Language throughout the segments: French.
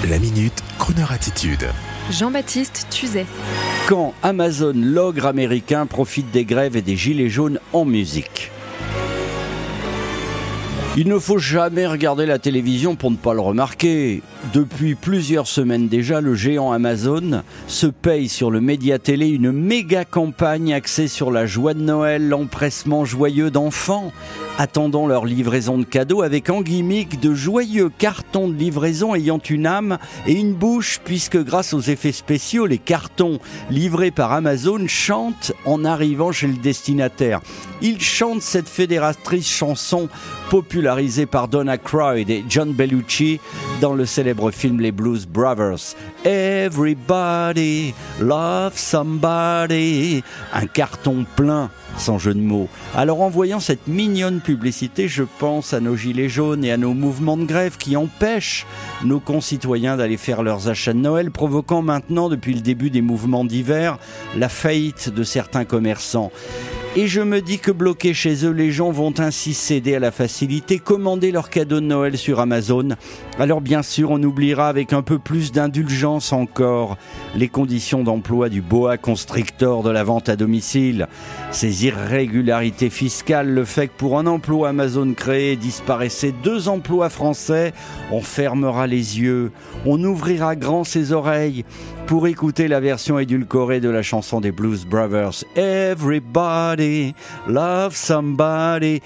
La Minute, Kroneur Attitude. Jean-Baptiste Tuzet. Quand Amazon, l'ogre américain, profite des grèves et des gilets jaunes en musique. Il ne faut jamais regarder la télévision pour ne pas le remarquer. Depuis plusieurs semaines déjà, le géant Amazon se paye sur le média télé une méga campagne axée sur la joie de Noël, l'empressement joyeux d'enfants attendant leur livraison de cadeaux, avec en gimmick de joyeux cartons de livraison ayant une âme et une bouche, puisque grâce aux effets spéciaux, les cartons livrés par Amazon chantent en arrivant chez le destinataire. Ils chantent cette fédératrice chanson popularisée par Donna Aykroyd et John Belushi dans le célèbre film Les Blues Brothers. Everybody loves somebody. Un carton plein, sans jeu de mots. Alors en voyant cette mignonne publicité, je pense à nos gilets jaunes et à nos mouvements de grève qui empêchent nos concitoyens d'aller faire leurs achats de Noël, provoquant maintenant, depuis le début des mouvements d'hiver, la faillite de certains commerçants. Et je me dis que bloqués chez eux, les gens vont ainsi céder à la facilité, commander leurs cadeaux de Noël sur Amazon. Alors bien sûr, on oubliera avec un peu plus d'indulgence encore les conditions d'emploi du boa constrictor de la vente à domicile, ces irrégularités fiscales, le fait que pour un emploi Amazon créé disparaissait 2 emplois français. On fermera les yeux, on ouvrira grand ses oreilles pour écouter la version édulcorée de la chanson des Blues Brothers. Everybody love somebody.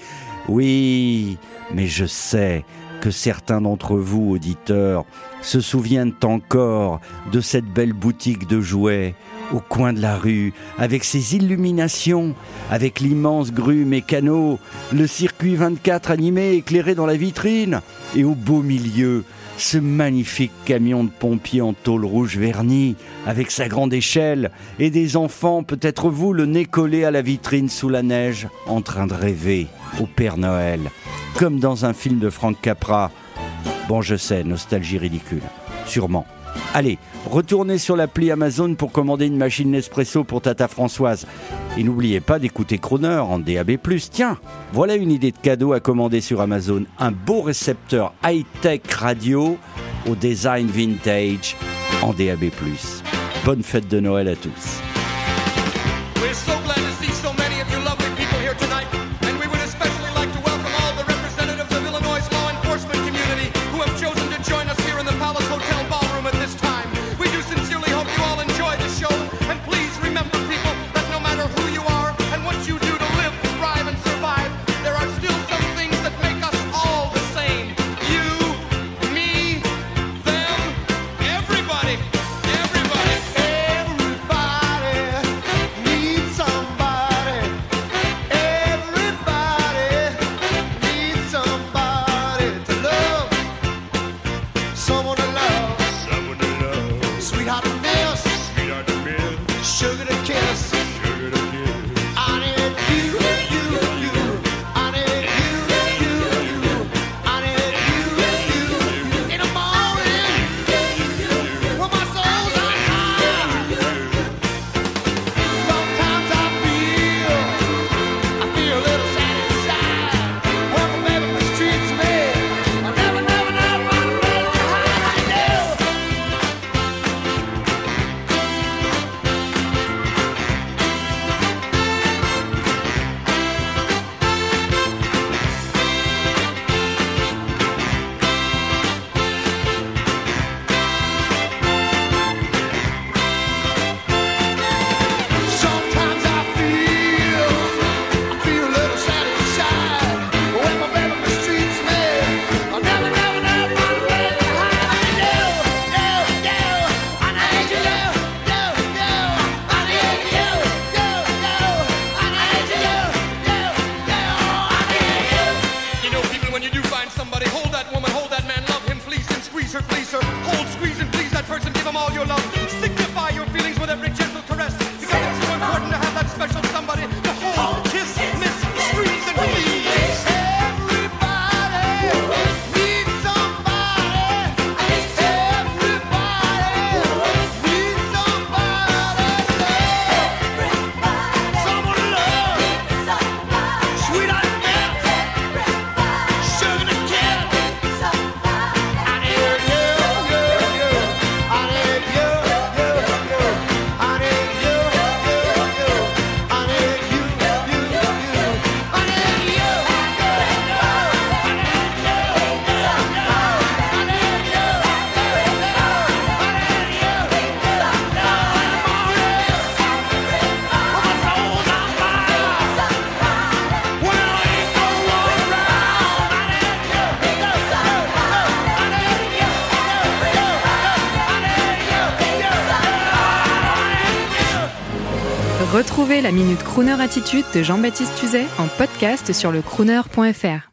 Oui, mais je sais que certains d'entre vous, auditeurs, se souviennent encore de cette belle boutique de jouets au coin de la rue, avec ses illuminations, avec l'immense grue mécano, le circuit 24 animé éclairé dans la vitrine, et au beau milieu, ce magnifique camion de pompiers en tôle rouge vernie, avec sa grande échelle, et des enfants, peut-être vous, le nez collé à la vitrine sous la neige, en train de rêver au Père Noël, comme dans un film de Frank Capra. Bon, je sais, nostalgie ridicule, sûrement. Allez, retournez sur l'appli Amazon pour commander une machine Nespresso pour Tata Françoise. Et n'oubliez pas d'écouter Kroneur en DAB+. Tiens, voilà une idée de cadeau à commander sur Amazon. Un beau récepteur high-tech radio au design vintage en DAB+. Bonne fête de Noël à tous. We're so glad to see so many of you lovely people here tonight, and we would especially like to welcome all the representatives of Illinois' law enforcement community who have chosen to join us here in the Palace Hotel Ballroom at this time. We do sincerely hope you all enjoy the show, and please remember, people, that no matter who you are and what you do to live, thrive, and survive, there are still some things that make us all the same. You, me, them, everybody. Everybody Retrouvez la Minute Crooner Attitude de Jean-Baptiste Tuzet en podcast sur lecrooner.fr.